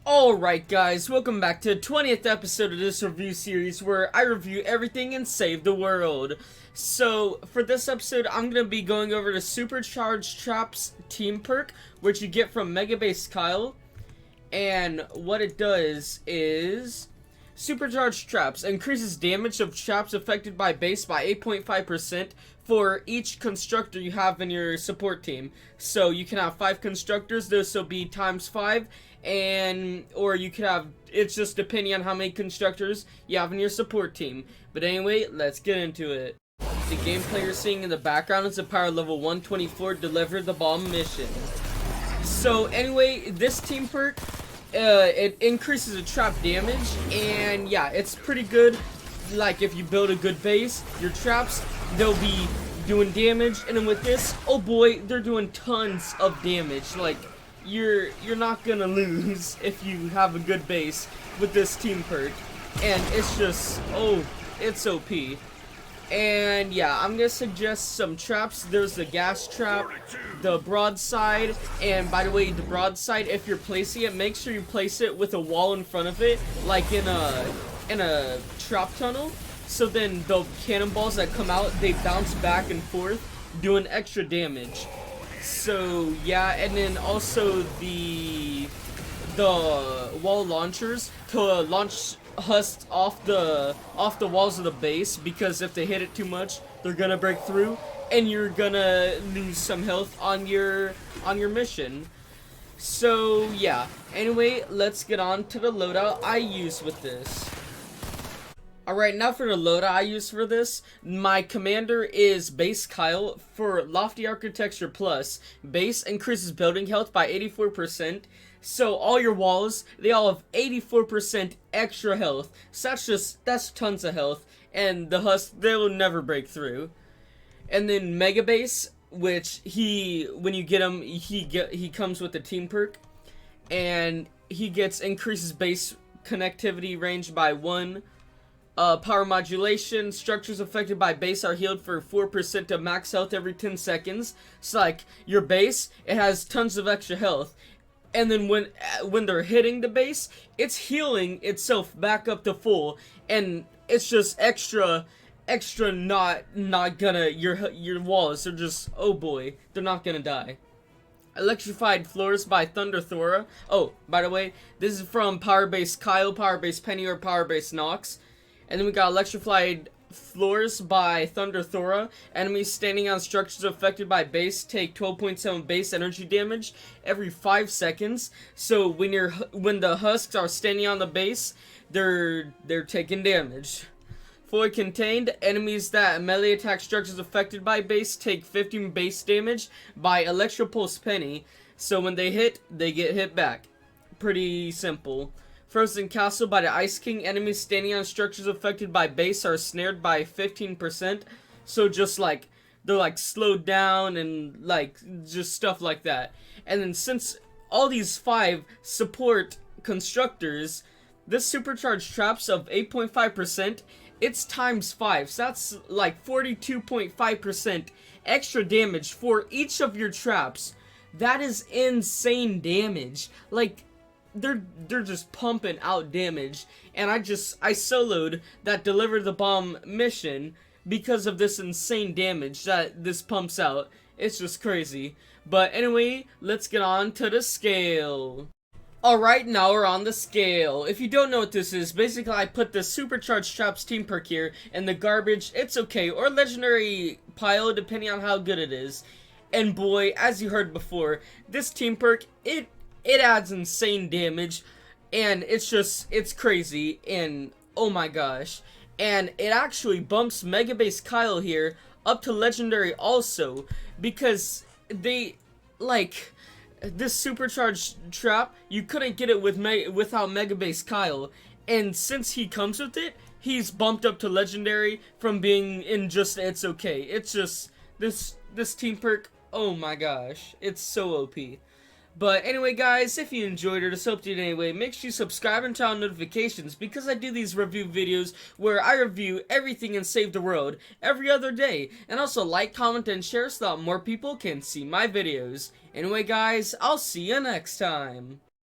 Alright guys, welcome back to the 20th episode of this review series where I review everything and save the world. So, for this episode, I'm going to be going over the Supercharged Traps team perk, which you get from Mega Base Kyle. And what it does is... Supercharged Traps increases damage of traps affected by base by 8.5% for each constructor you have in your support team. So you can have 5 constructors, this will be times 5, or you could have, it's just depending on how many constructors you have in your support team. But anyway, let's get into it. The gameplay you're seeing in the background is a power level 124 deliver the bomb mission. So anyway, this team perk, it increases the trap damage, and yeah, it's pretty good. Like, if you build a good base, your traps, they'll be doing damage, and then with this, oh boy, they're doing tons of damage. Like, you're not gonna lose if you have a good base with this team perk, and it's just, oh, it's OP. And yeah, I'm gonna suggest some traps. There's the gas trap, the broadside, and by the way, the broadside, if you're placing it, make sure you place it with a wall in front of it, like in a trap tunnel, so then the cannonballs that come out, they bounce back and forth, doing extra damage. So yeah, and then also the wall launchers to launch husks off the walls of the base, because if they hit it too much, they're gonna break through and you're gonna lose some health on your mission. So yeah, anyway, let's get on to the loadout I use with this. Alright, now for the loadout I use for this, my commander is Base Kyle. For Lofty Architecture Plus, base increases building health by 84%. So all your walls, they all have 84% extra health. So that's tons of health. And the husks, they'll never break through. And then Mega Base, which when you get him, he comes with the team perk. And he increases base connectivity range by 1. Power modulation, structures affected by base are healed for 4% of max health every 10 seconds. So like, your base, it has tons of extra health. And then when they're hitting the base, it's healing itself back up to full, and it's just extra not gonna, your walls are just, oh boy, they're not gonna die. Electrified Floors by Thunder Thora. Oh, by the way, this is from Power Base Kyle, Power Base Penny, or Power Base Nox. And then we got Electrified Floors by Thunder Thora. Enemies standing on structures affected by base take 12.7 base energy damage every 5 seconds. So when the husks are standing on the base, they're taking damage. Fully contained, enemies that melee attack structures affected by base take 15 base damage by Electropulse Penny. So when they hit, they get hit back. Pretty simple. Frozen Castle by the Ice King. Enemies standing on structures affected by base are snared by 15%. So just like, they're like slowed down and like just stuff like that. And then since all these 5 support constructors, this Supercharged Traps of 8.5%, it's times 5. So that's like 42.5% extra damage for each of your traps. That is insane damage. Like, they're just pumping out damage, and I soloed that deliver the bomb mission because of this insane damage that this pumps out. It's just crazy. But anyway, let's get on to the scale. Alright, now we're on the scale. If you don't know what this is, basically I put the Supercharged Traps team perk here in the garbage, it's okay, or legendary pile, depending on how good it is. And boy, as you heard before, this team perk, it adds insane damage, and it's crazy, and oh my gosh. And it actually bumps Mega Base Kyle here up to legendary also, because they, like, this Supercharged Trap, you couldn't get it without Mega Base Kyle, and since he comes with it, he's bumped up to legendary from being in just it's okay. It's just, this team perk, oh my gosh, it's so OP. But anyway guys, if you enjoyed or just helped you in any way, make sure you subscribe and turn on notifications, because I do these review videos where I review everything and save the world every other day. And also like, comment, and share so that more people can see my videos. Anyway guys, I'll see you next time.